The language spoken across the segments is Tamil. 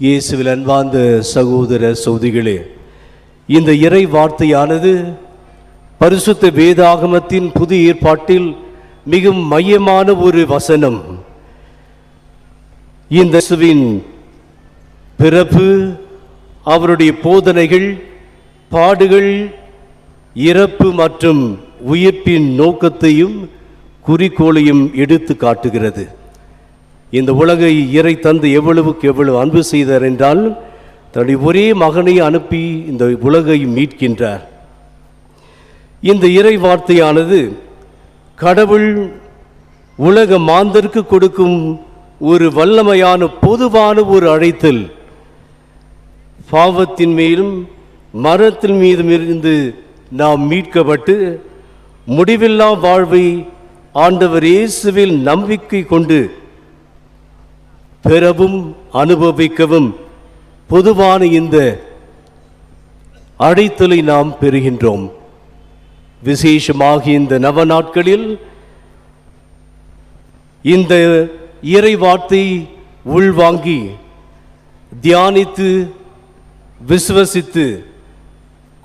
இயேசுவில் அன்பார்ந்த சகோதர சகோதரிகளே, இந்த இறை வார்த்தையானது பரிசுத்த வேதாகமத்தின் புதிய ஏற்பாட்டில் மிகவும் மையமான ஒரு வசனம். இந்த இயேசுவின் பிறப்பு, அவருடைய போதனைகள், பாடுகள், இறப்பு மற்றும் உயிர்ப்பின் நோக்கத்தையும் குறிக்கோளையும் எடுத்து காட்டுகிறது. இந்த உலகை இறை தந்து எவ்வளவுக்கு எவ்வளவு அன்பு செய்தார் என்றால் தன்னுடைய ஒரே மகனை அனுப்பி இந்த உலகை மீட்கின்றார். இந்த இறை வார்த்தையானது கடவுள் உலக மாந்தருக்கு கொடுக்கும் ஒரு வல்லமையான பொதுவான ஒரு அழைத்தல். பாவத்தின் மேலும் மரணத்தின் மீதும் இருந்து நாம் மீட்கப்பட்டு முடிவில்லா வாழ்வை ஆண்டவர் இயேசுவில் நம்பிக்கை கொண்டு பெறவும் அனுபவிக்கவும் பொதுவான இந்த அழைத்தலை நாம் பெறுகின்றோம். விசேஷமாக இந்த நவ நாட்களில் இந்த இறை வார்த்தை உள்வாங்கி தியானித்து விசுவசித்து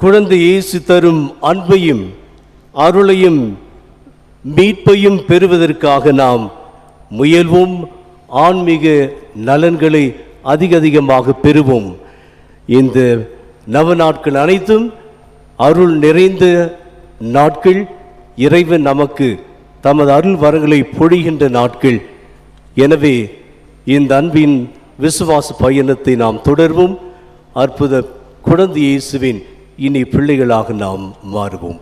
குழந்தை இயேசு தரும் அன்பையும் அருளையும் மீட்பையும் பெறுவதற்காக நாம் முயல்வோம். ஆன்மீக நலன்களை அதிகமாக பெறுவோம். இந்த நவ நாட்கள் அனைத்தும் அருள் நிறைந்த நாட்கள். இறைவன் நமக்கு தமது அருள் வரங்களை பொழிகின்ற நாட்கள். எனவே இந்த அன்பின் விசுவாச பயணத்தை நாம் தொடர்வோம். அற்புத குழந்தை இயேசுவின் இனி பிள்ளைகளாக நாம் மாறுவோம்.